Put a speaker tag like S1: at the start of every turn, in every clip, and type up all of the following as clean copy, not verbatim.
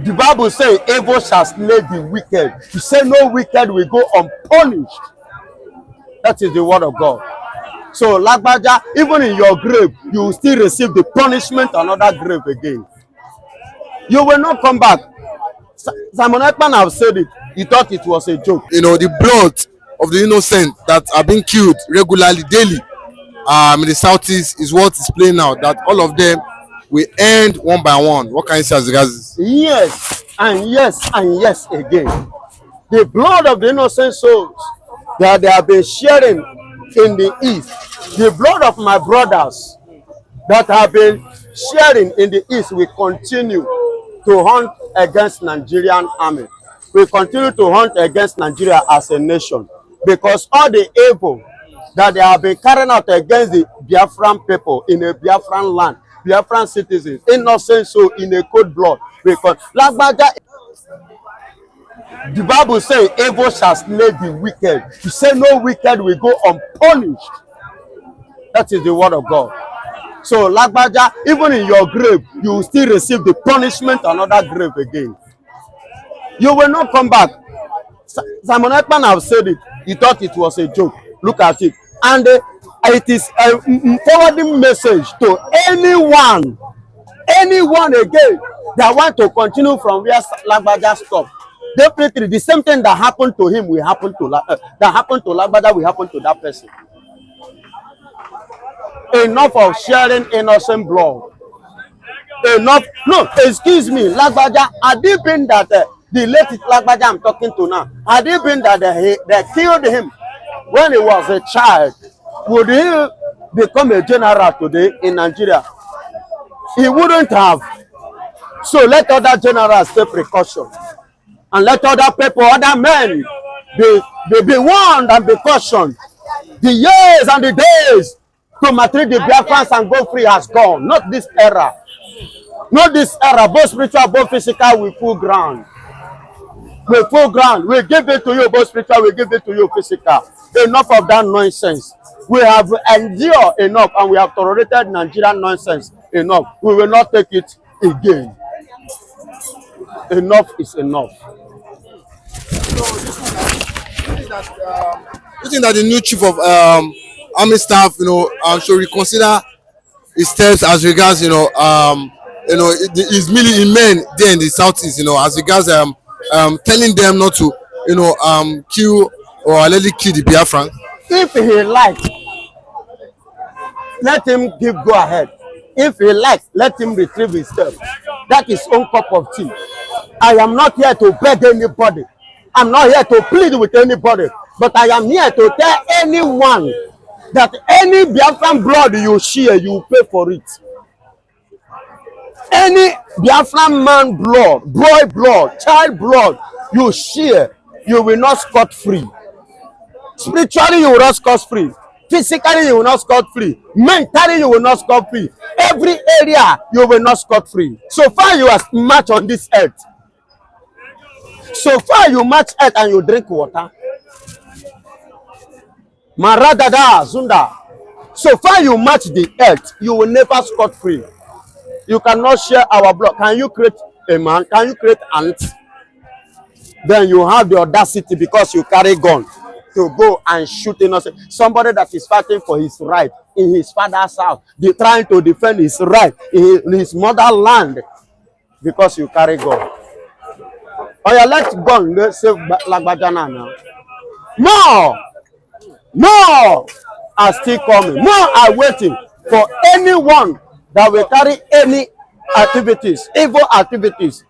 S1: The Bible says, evil shall slay the wicked. You say no wicked will go unpunished. That is the word of God. So, Lagbaja, even in your grave, you will still receive the punishment another grave again. You will not come back. Simon Ekpa have said it. He thought it was a joke.
S2: The blood of the innocent that are being killed regularly, daily, in the southeast is what is playing out. That all of them will end one by one. What can you say as regards this?
S1: Yes, and yes, and yes again. The blood of the innocent souls that they have been sharing in the east, the blood of my brothers that have been sharing in the east will continue to hunt against Nigerian army. We continue to hunt against Nigeria as a nation, because all the evil that they have been carrying out against the Biafran people in a Biafran land, Biafran citizens, innocent soul in a cold blood. Because Lagbaja, the Bible says, evil shall slay the wicked. You say no wicked will go unpunished. That is the word of God. So Lagbaja, even in your grave, you will still receive the punishment another grave again. You will not come back. Simon Ekpa have said it. He thought it was a joke. Look at it. And it is a forwarding message to anyone again that want to continue from where Lagbaja stopped. Definitely, the same thing that happened to him will happen to Lagbaja will happen to that person. Enough of sharing innocent blood. Enough. No, excuse me, Lagbaja. Had it been that the late Lagbaja I'm talking to now, had it been that they killed him when he was a child, would he become a general today in Nigeria? He wouldn't have. So let other generals take precaution, and let other people, other men, be warned and be cautioned. The years and the days to maltreat the Biafrans and go free has gone. Not this era. Not this era. Both spiritual, both physical, we full ground. We full ground. We give it to you, both spiritual, we give it to you, physical. Enough of that nonsense. We have endured enough, and we have tolerated Nigerian nonsense enough. We will not take it again. Enough is enough.
S2: You think that the new chief of army staff, should reconsider his steps as regards, his military men there in the southeast, as regards telling them not to, kill or allegedly kill the Biafran?
S1: If he likes, let him go ahead. If he likes, let him retrieve his stuff. That is his own cup of tea. I am not here to beg anybody. I'm not here to plead with anybody. But I am here to tell anyone that any Biafran blood you share, you pay for it. Any Biafran man blood, boy blood, child blood you share, you will not scot free. Spiritually, you will not scot free. Physically, you will not scot free. Mentally, you will not scot free. Every area, you will not scot free. So far, you are much on this earth. So far, you match earth and you drink water. Maradada, Zunda. So far, you match the earth, you will never scot free. You cannot share our blood. Can you create a man? Can you create ants? Then you have the audacity, because you carry gun, to go and shoot innocent somebody that is fighting for his right in his father's house, trying to defend his right in his motherland, because you carry gun. Oh yeah, let's go. Let's save Lagbaja now. More are still coming. More are waiting for anyone that will carry any activities, evil activities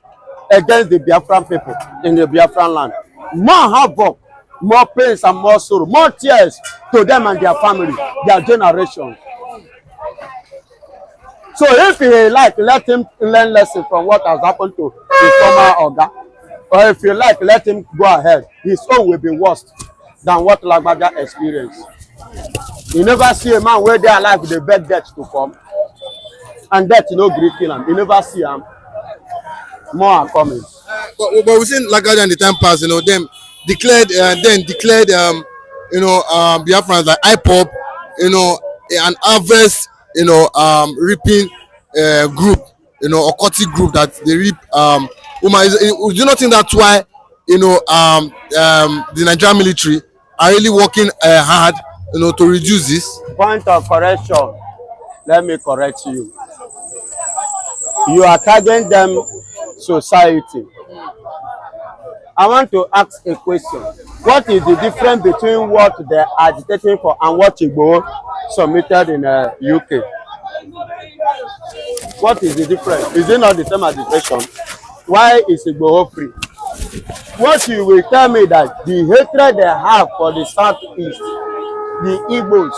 S1: against the Biafran people in the Biafran land. More havoc, more pains and more sorrow, more tears to them and their family, their generation. So if he like, let him learn lesson from what has happened to his former Oga. Or if you like, let him go ahead. His own will be worse than what Lagbaja experienced. You never see a man where they are alive with a bad death to come. And death, Greek kill him. You never see him. More are coming.
S2: But we've seen Lagbaja in the time past, them declared, Biafrans like IPOP, an harvest, reaping group, occultic group that they reap woman, do you not think that's why, you know, the Nigerian military are really working hard, you know, to reduce this?
S1: Point of correction. Let me correct you. You are targeting them society. I want to ask a question. What is the difference between what they are agitating for and what Igbo submitted in UK? What is the difference? Is it not the same agitation? Why is Igbo free? What you will tell me that the hatred they have for the Southeast, the Igbos,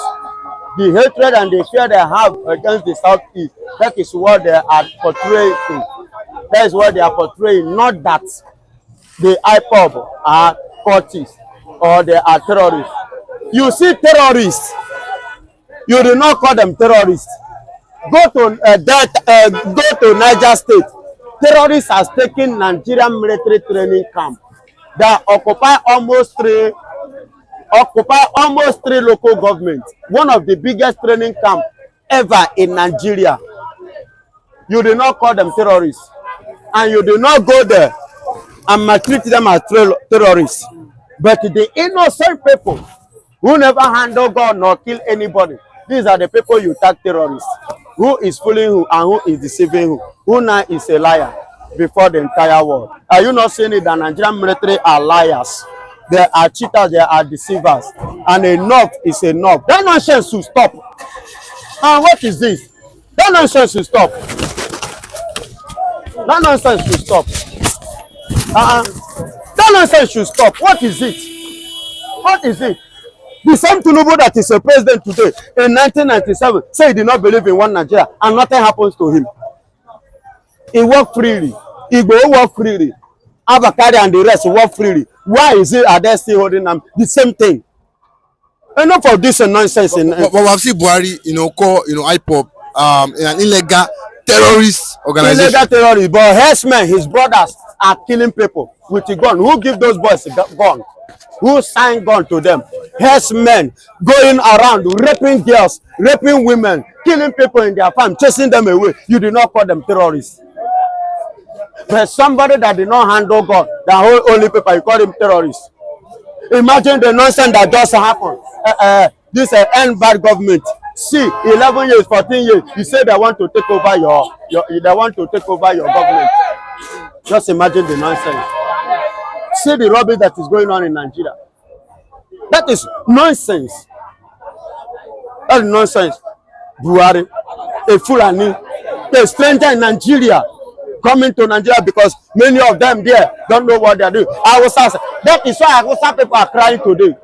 S1: the hatred and the fear they have against the Southeast, that is what they are portraying. That is what they are portraying, not that the IPOB are cultists or they are terrorists. You see terrorists, you do not call them terrorists. Go to Niger State. Terrorists has taken Nigerian military training camp that occupy almost three local governments. One of the biggest training camp ever in Nigeria. You do not call them terrorists, and you do not go there and maltreat them as terrorists. But the innocent people who never handle gun nor kill anybody, these are the people you tag terrorists. Who is fooling who and who is deceiving who? Who now is a liar before the entire world? Are you not seeing it that Nigerian military are liars? They are cheaters, they are deceivers. And enough is enough. That nonsense should stop. And what is this? That nonsense should stop. That nonsense should stop. That nonsense should stop. What is it? What is it? The same Tinubu that is a president today in 1997 say he did not believe in one Nigeria and nothing happens to him. He walk freely. Igbo walk freely. Abakari and the rest walk freely. Why is it are they still holding them the same thing? Enough of this nonsense.
S2: But we've seen Buhari, you know, call, you know, IPOB an illegal terrorist organization.
S1: Illegal terrorist, but herdsmen, his brothers are killing people with a gun. Who give those boys a gun? Who signed gun to them? Herdsmen going around raping girls, raping women, killing people in their farm, chasing them away. You do not call them terrorists. There's somebody that did not handle gun, that hold only people, you call them terrorists. Imagine the nonsense that just happened. This end bad government. See, 11 years, 14 years, you say they want to take over your government. Just imagine the nonsense. See the rubbish that is going on in Nigeria. That is nonsense. That is nonsense. Buhari, a Fulani, a stranger in Nigeria, coming to Nigeria because many of them there don't know what they are doing. That is why Hausa people are crying today.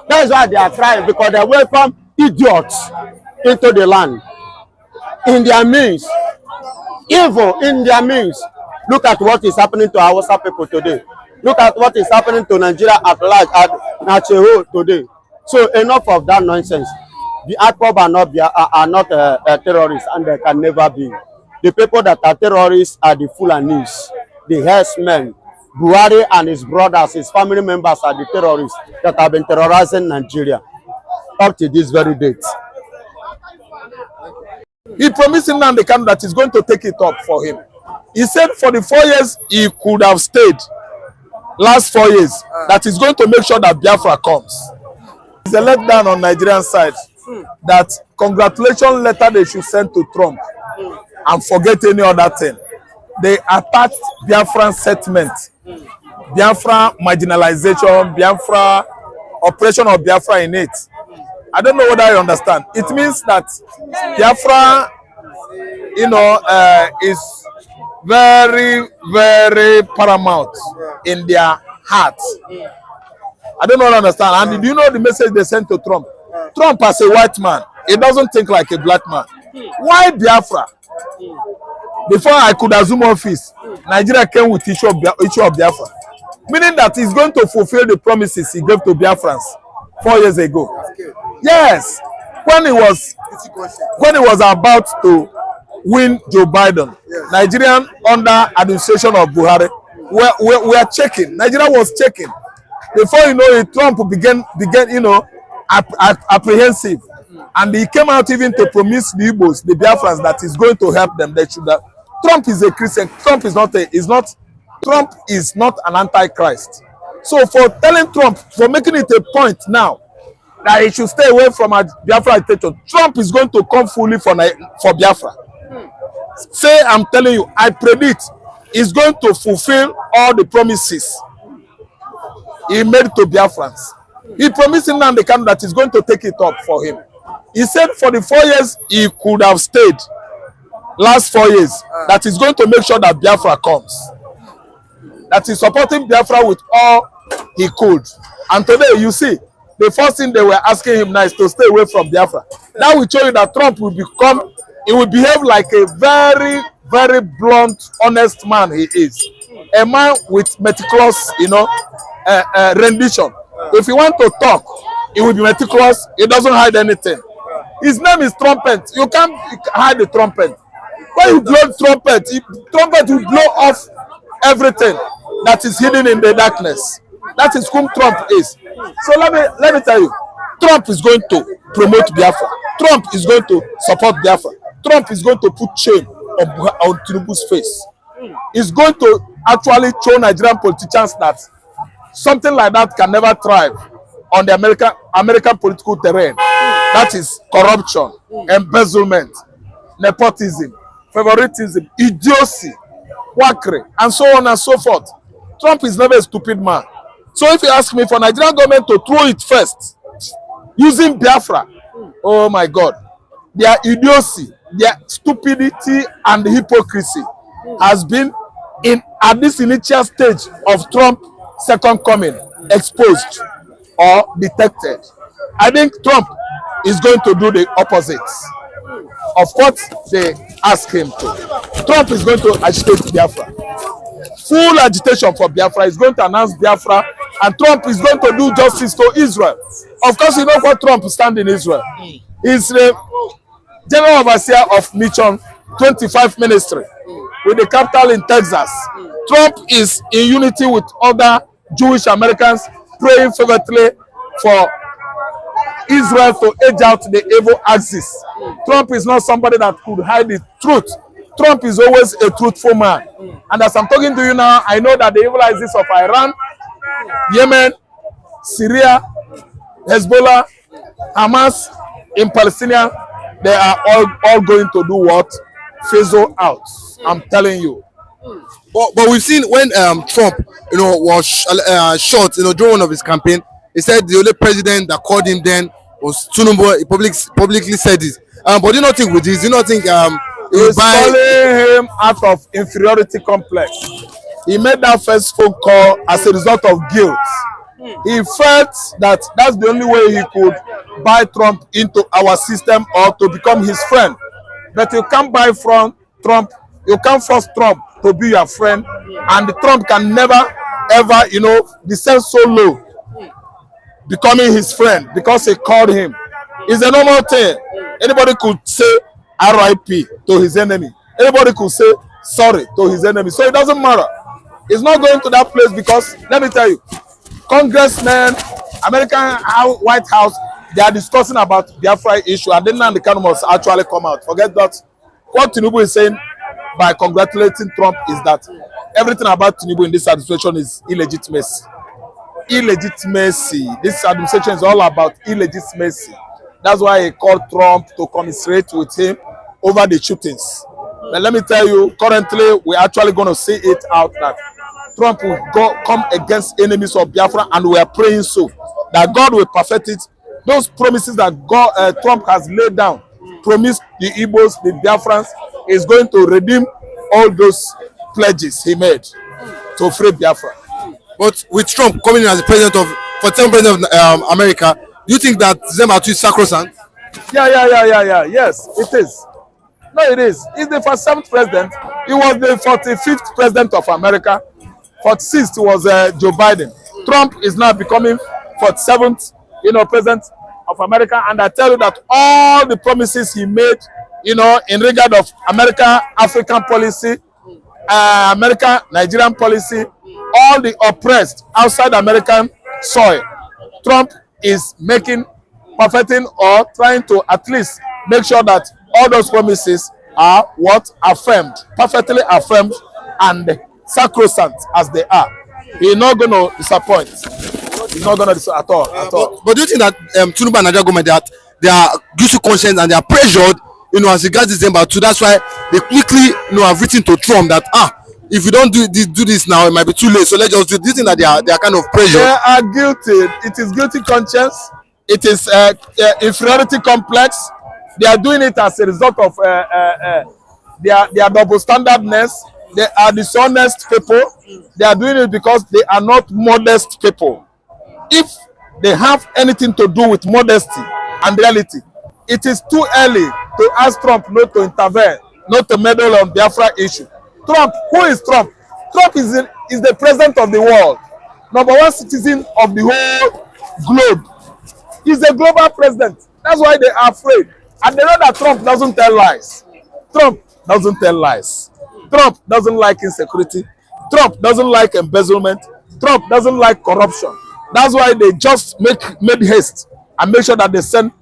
S1: That is why they are crying, because they welcome idiots into the land. In their means, evil in their means. Look at what is happening to Hausa people today. Look at what is happening to Nigeria at large, at Nacheho today. So enough of that nonsense. The IPOB are not terrorists, and they can never be. The people that are terrorists are the Fulanis, the herdsmen. Buhari and his brothers, his family members are the terrorists that have been terrorizing Nigeria up to this very date.
S3: He promised nnamdikanu that he's going to take it up for him. He said for the 4 years he could have stayed, last 4 years, that he's going to make sure that Biafra comes. It's a letdown on Nigerian side that congratulations letter they should send to Trump and forget any other thing. They attached Biafran settlement, Biafra marginalization, Biafra operation of Biafra in it. I don't know whether I understand. It means that Biafra, you know, is very, very paramount in their hearts. I don't know what I understand. And do you know the message they sent to Trump? Trump as a white man, he doesn't think like a black man. Why Biafra? Before I could assume office, Nigeria came with issue of Biafra. Meaning that he's going to fulfill the promises he gave to Biafrans 4 years ago. Yes. When he was about to win Joe Biden, Nigerian under administration of Buhari, we are checking. Nigeria was checking. Before you know it, Trump began you know, apprehensive. And he came out even to promise the Igbos, the Biafrans, that he's going to help them. They should Trump is a Christian. Trump is not Trump is not an antichrist. So for telling Trump, for making it a point now that he should stay away from a Biafra agitation, Trump is going to come fully for Biafra. Say, I'm telling you, I predict he's going to fulfill all the promises he made to Biafrans. He promised nnamdikanu that he's going to take it up for him. He said for the 4 years he could have stayed, last 4 years, that he's going to make sure that Biafra comes. That he's supporting Biafra with all he could. And today, you see, the first thing they were asking him now is to stay away from Biafra. That will show you that Trump will he will behave like a very, very blunt, honest man he is. A man with meticulous, rendition. If you want to talk, he will be meticulous. He doesn't hide anything. His name is Trumpet. You can't hide the trumpet. When you blow trumpet will blow off everything that is hidden in the darkness. That is whom Trump is. So let me tell you, Trump is going to promote Biafra. Trump is going to support Biafra. Trump is going to put shame on Tinubu's face. He's going to actually show Nigerian politicians that something like that can never thrive on the American political terrain. That is corruption, embezzlement, nepotism, favoritism, idiocy, quackery, and so on and so forth. Trump is never a stupid man. So if you ask me for Nigerian government to throw it first, using Biafra, oh my God, their idiocy, their stupidity and hypocrisy has been at this initial stage of Trump's second coming exposed or detected. I think Trump is going to do the opposite of what they ask him to. Trump is going to agitate Biafra. Full agitation for Biafra. Is going to announce Biafra, and Trump is going to do justice to Israel. Of course, you know what Trump stands in Israel. He's the general overseer of Mission 25 ministry with the capital in Texas. Trump is in unity with other Jewish Americans, praying fervently for Israel to edge out the evil axis. Trump is not somebody that could hide the truth. Trump is always a truthful man. And as I'm talking to you now, I know that the evil axis of Iran, Yemen, Syria, Hezbollah, Hamas, in Palestine, they are all going to do what? Fizzle out. I'm telling you.
S2: But we've seen when Trump, was shot, during one of his campaign, he said the only president that called him then was Tinubu. He publicly said this. But do you not think with this? Do you not think
S3: he's calling him out of inferiority complex? He made that first phone call as a result of guilt. He felt that that's the only way he could buy Trump into our system or to become his friend. But you can't buy from Trump. You can't force Trump to be your friend, and Trump can never ever, descend so low, becoming his friend because he called him. It's a normal thing. Anybody could say RIP to his enemy. Anybody could say sorry to his enemy. So it doesn't matter. He's not going to that place because, let me tell you, congressmen, American White House, they are discussing about Biafra issue, and then nnamdikanu must actually come out. Forget that. What Tinubu is saying by congratulating Trump is that everything about Tinubu in this administration is illegitimacy. Illegitimacy. This administration is all about illegitimacy. That's why he called Trump to commiserate with him over the shootings. But let me tell you, currently, we're actually going to see it out that Trump will come against enemies of Biafra, and we are praying so that God will perfect it. Those promises that Trump has laid down, promised the Igbos, the Biafrans, is going to redeem all those pledges he made to free Biafra.
S2: But with Trump coming in as the president of 47th president of America, do you think that Zematu is sacrosanct?
S3: Yeah. Yes, it is. No, it is. He's the 47th president. He was the 45th president of America. 46th was Joe Biden. Trump is now becoming 47th, president of America. And I tell you that all the promises he made, in regard of America-African policy, America-Nigerian policy, all the oppressed outside American soil, Trump is perfecting or trying to at least make sure that all those promises are what? Affirmed, perfectly affirmed and sacrosanct as they are. He's not going to disappoint. He's not going to disappoint at all. At all.
S2: But do you think that Tinubu and Nigeria government that they are guilty conscience and they are pressured, as regards December 2? That's why they quickly, have written to Trump that if you don't do this now, it might be too late. So let's just do it. Do you think that they are kind of pressured?
S3: They are guilty. It is guilty conscience. It is inferiority complex. They are doing it as a result of their double standardness. They are dishonest people. They are doing it because they are not modest people. If they have anything to do with modesty and reality, it is too early to ask Trump not to intervene, not to meddle on Biafra issue. Trump, who is Trump? Trump is the president of the world, #1 citizen of the whole globe. He's a global president. That's why they are afraid. And they know that Trump doesn't tell lies. Trump doesn't tell lies. Trump doesn't like insecurity. Trump doesn't like embezzlement. Trump doesn't like corruption. That's why they just made haste and make sure that they send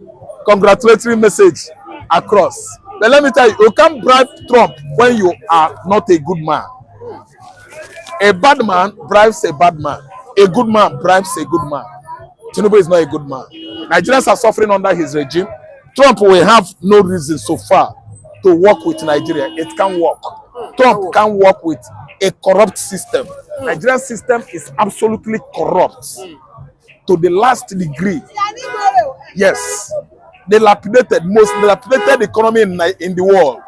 S3: congratulatory message across. But let me tell you, you can't bribe Trump when you are not a good man. A bad man bribes a bad man. A good man bribes a good man. Tinubu is not a good man. Nigerians are suffering under his regime. Trump will have no reason so far to work with Nigeria. It can't work. Trump can't work with a corrupt system. Nigerian system is absolutely corrupt to the last degree. Yes. The most dilapidated economy in the world.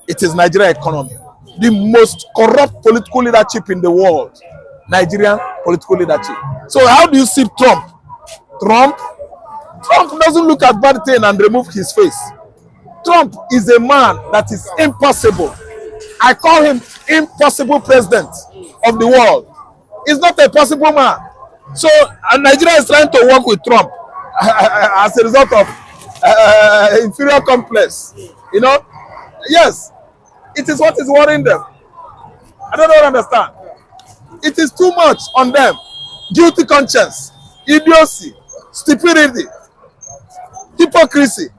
S3: It is Nigerian economy. The most corrupt political leadership in the world. Nigerian political leadership. So how do you see Trump? Trump doesn't look at bad thing and remove his face. Trump is a man that is impossible. I call him impossible president of the world. He's not a possible man. So Nigeria is trying to work with Trump as a result of inferior complex. Yes, it is what is worrying them. I don't understand. It is too much on them. Guilty conscience, idiocy, stupidity, hypocrisy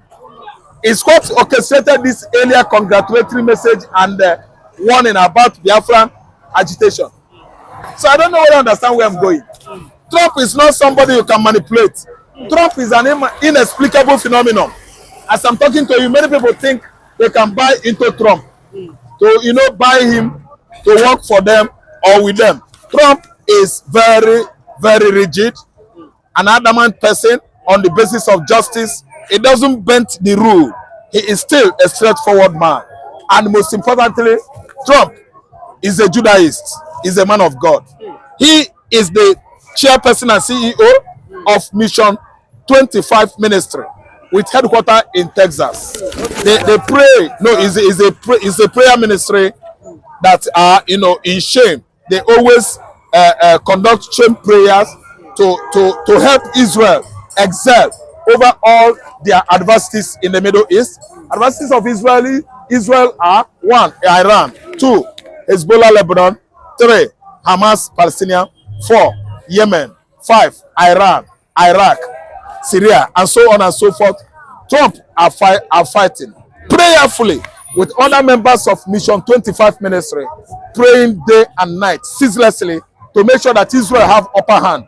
S3: is what orchestrated this earlier congratulatory message and warning about Biafran agitation. So I don't know whether I understand where I'm going. Trump is not somebody you can manipulate. Trump is an inexplicable phenomenon. As I'm talking to you, many people think they can buy into Trump. To buy him to work for them or with them. Trump is very, very rigid, an adamant person on the basis of justice. He doesn't bend the rule. He is still a straightforward man. And most importantly, Trump is a Judaist. He's a man of God. He is the chairperson and CEO of Mission 25 Ministry with headquarters in Texas. They pray. No, it's a prayer ministry that are in shame. They always conduct shame prayers to help Israel excel over all their adversities in the Middle East. Adversities of Israel are 1. Iran, 2. Hezbollah, Lebanon, 3. Hamas, Palestinian, 4. Yemen, 5. Iran, Iraq, Syria, and so on and so forth. Trump are fighting prayerfully with other members of Mission 25 Ministry, praying day and night ceaselessly to make sure that Israel have upper hand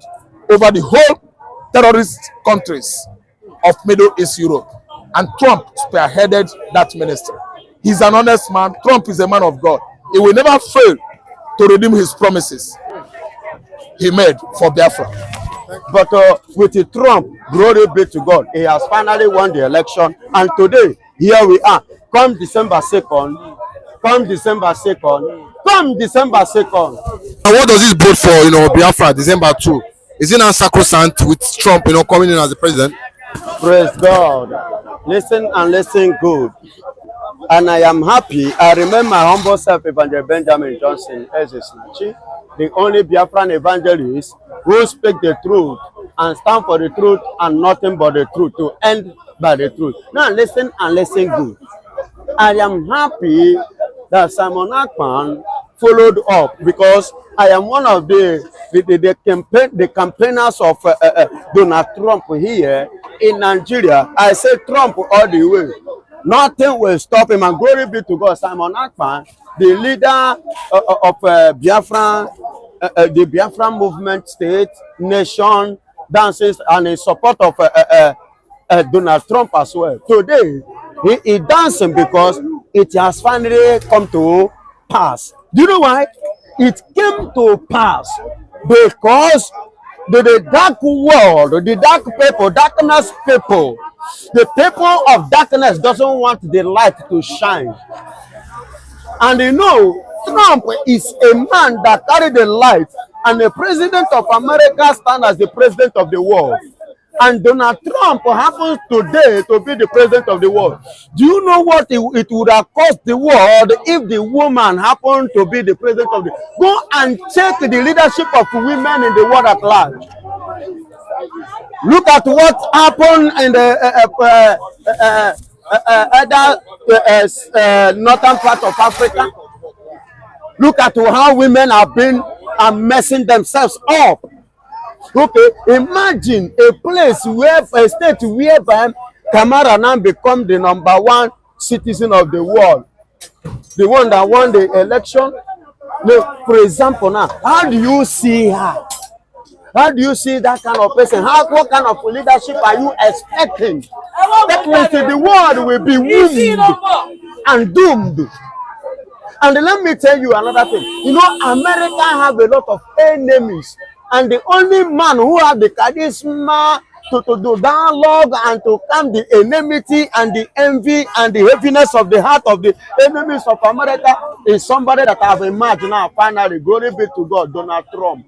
S3: over the whole terrorist countries of Middle East Europe. And Trump spearheaded that ministry. He's an honest man. Trump is a man of God. He will never fail to redeem his promises he made for Biafra.
S1: But with the Trump, glory be to God, he has finally won the election. And today, here we are. Come December 2nd. Come December 2nd. Come December 2nd.
S2: And what does this bode for, Biafra, December 2? Is it now sacrosanct with Trump, coming in as the president?
S1: Praise God. Listen and listen good. And I am happy. I remember my humble self, Evangelist Benjamin Johnson, Ezesnachi, the only Biafran evangelist who speak the truth and stand for the truth and nothing but the truth, to end by the truth. Now listen and listen good. I am happy that Simon Ekpa followed up, because I am one of the campaigners of Donald Trump here in Nigeria. I say Trump all the way. Nothing will stop him. And glory be to God. Simon Ekpa, the leader of Biafra, the Biafra movement, state, nation, dances, and in support of Donald Trump as well. Today, he dancing because it has finally come to pass. Do you know why? It came to pass because the dark world, the dark people, darkness people, the people of darkness doesn't want the light to shine. And you know, Trump is a man that carried the light, and the president of America stands as the president of the world. And Donald Trump happens today to be the president of the world. Do you know what it would have cost the world if the woman happened to be the president of the world? Go and check the leadership of women in the world at large. Look at what happened in the northern part of Africa. Look at how women have been messing themselves up. Okay, imagine a place where a state whereby Kamara now become the #1 citizen of the world, the one that won the election. Look, for example, now, how do you see her? How do you see that kind of person? What kind of leadership are you expecting? That means the world will be wounded and doomed. And let me tell you another thing. You know, America have a lot of enemies. And the only man who has the charisma to do dialogue and to calm the enmity and the envy and the heaviness of the heart of the enemies of America is somebody that I have emerged now. Finally, glory be to God, Donald Trump.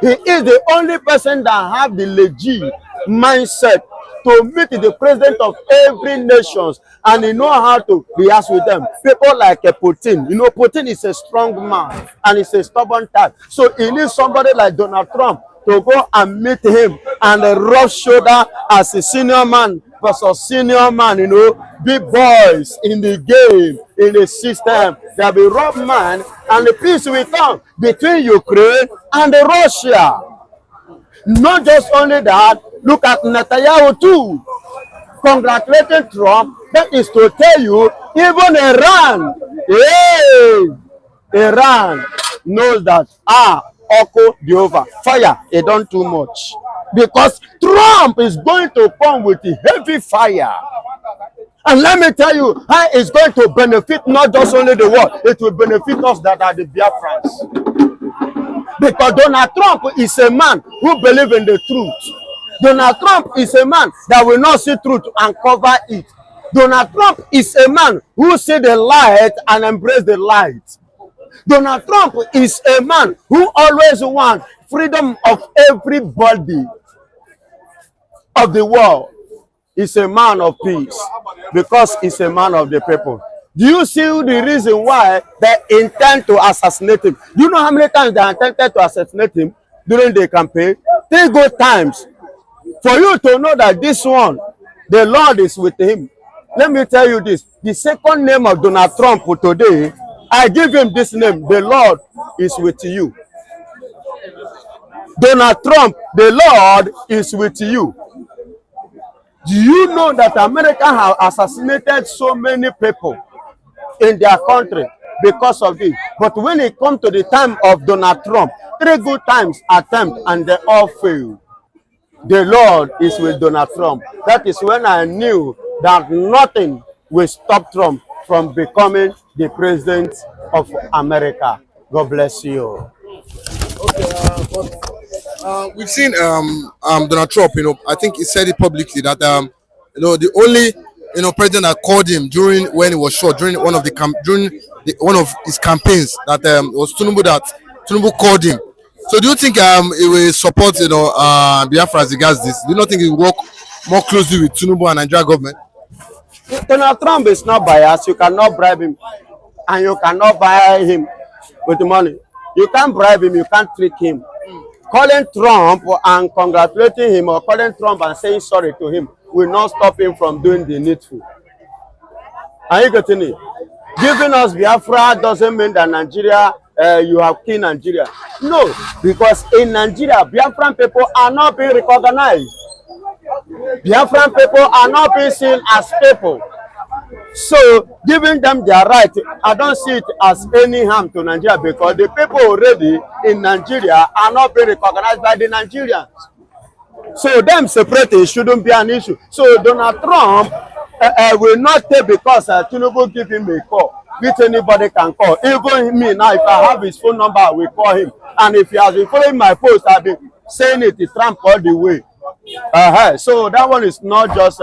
S1: He is the only person that have the legit mindset to meet the president of every nation, and he know how to react with them. People like Putin. You know, Putin is a strong man and he's a stubborn type. So he needs somebody like Donald Trump to go and meet him and rub shoulder as a senior man versus senior man. You know, big boys in the game, in the system. There will be rough man, and the peace will come between Ukraine and Russia. Not just only that, look at Netanyahu too, congratulating Trump. That is to tell you, even Iran, Iran knows that, Oko Jehovah, fire, it done too much. Because Trump is going to come with a heavy fire. And let me tell you, how it's going to benefit not just only the world, it will benefit us that are the Biafrans. Because Donald Trump is a man who believes in the truth. Donald Trump is a man that will not see truth and cover it. Donald Trump is a man who see the light and embrace the light. Donald Trump is a man who always wants freedom of everybody of the world. He's a man of peace because he's a man of the people. Do you see the reason why they intend to assassinate him? Do you know how many times they attempted to assassinate him during the campaign? 3 good times. For you to know that this one, the Lord is with him. Let me tell you this. The second name of Donald Trump today, I give him this name. The Lord is with you. Donald Trump, the Lord is with you. Do you know that America has assassinated so many people in their country because of this? But when it comes to the time of Donald Trump, 3 good times attempt and they all fail. The Lord is with Donald Trump. That is when I knew that nothing will stop Trump from becoming the president of America. God bless you.
S2: Okay, we've seen Donald Trump. You know, I think he said it publicly that you know, the only president that called him during when he was shot during one of his campaigns that was Tinubu, that Tinubu called him. So do you think he will support Biafra as regards this? Do you not think he will work more closely with Tinubu and Nigeria government?
S1: Donald Trump is not biased. You cannot bribe him, and you cannot buy him with money. You can't bribe him. You can't trick him. Calling Trump and congratulating him, or calling Trump and saying sorry to him, will not stop him from doing the needful. Are you getting it? Giving us Biafra doesn't mean that Nigeria, you have killed Nigeria. No, because in Nigeria, Biafran people are not being recognized. Biafran people are not being seen as people. So giving them their right, I don't see it as any harm to Nigeria because the people already in Nigeria are not being recognized by the Nigerians. So them separating shouldn't be an issue. So Donald Trump will not take because Tinubu give him a call, which anybody can call. Even me now, if I have his phone number, I will call him. And if he has been following my post, I've been saying it, it's Trump all the way. So that one is not just,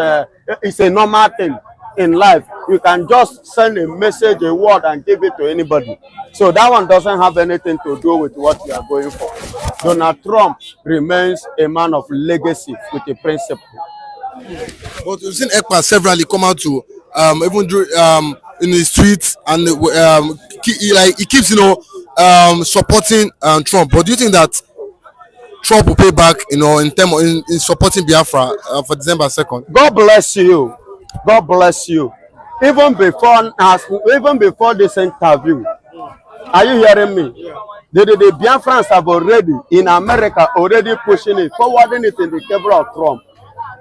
S1: it's a normal thing in life. You can just send a message, a word, and give it to anybody. So that one doesn't have anything to do with what you are going for. Donald Trump remains a man of legacy with a principle.
S2: But we've seen Ekpa severally come out to even in his tweets and he keeps supporting Trump. But do you think that Trump will pay back in supporting Biafra for December 2nd?
S1: God bless you. God bless you. Even before this interview, are you hearing me? The Biafrans have already in America pushing it, forwarding it in the favor of Trump.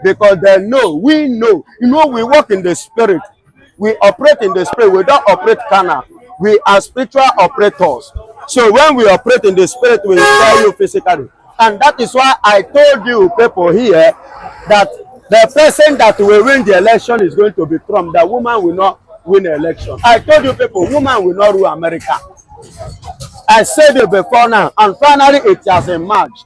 S1: Because they know, we know, we work in the spirit. We operate in the spirit. We don't operate carnal. We are spiritual operators. So when we operate in the spirit, we tell you physically. And that is why I told you people here that the person that will win the election is going to be Trump. The woman will not win the election. I told you people, woman will not rule America. I said it before now, and finally it has emerged.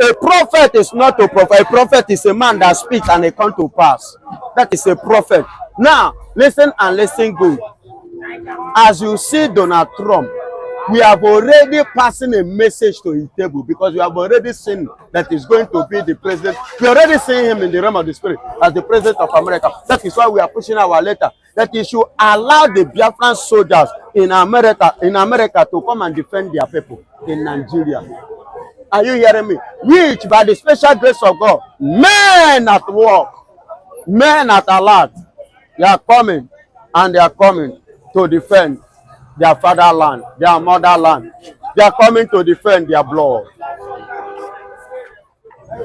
S1: A prophet is not a prophet. A prophet is a man that speaks and it comes to pass. That is a prophet. Now, listen and listen good. As you see Donald Trump, we have already passing a message to his table because we have already seen that he's going to be the president. We already seen him in the realm of the spirit as the president of America. That is why we are pushing our letter that he should allow the Biafran soldiers in America to come and defend their people in Nigeria. Are you hearing me? Which, by the special grace of God, men at work, men at alert, they are coming and they are coming to defend their fatherland, their motherland. They are coming to defend their blood.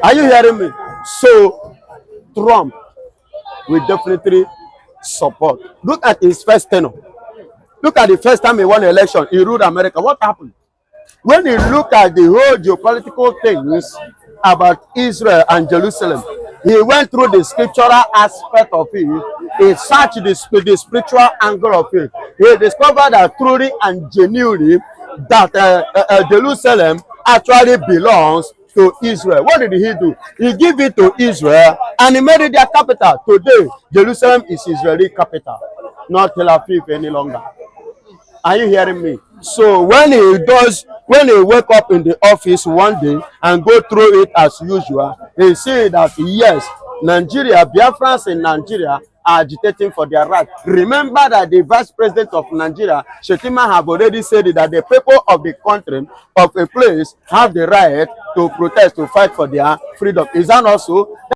S1: Are you hearing me? So, Trump will definitely support. Look at his first tenure. Look at the first time he won the election. He ruled America. What happened? When you look at the whole geopolitical things about Israel and Jerusalem, he went through the scriptural aspect of it. He searched the spiritual angle of it. He discovered that truly and genuinely that Jerusalem actually belongs to Israel. What did he do? He gave it to Israel and he made it their capital. Today, Jerusalem is Israeli capital, not Tel Aviv any longer. Are you hearing me? So when he wake up in the office one day and go through it as usual, he see that yes, Nigeria, Biafrans in Nigeria are agitating for their right. Remember that the vice president of Nigeria, Shetima, have already said that the people of the country, of a place, have the right to protest, to fight for their freedom. Is that also?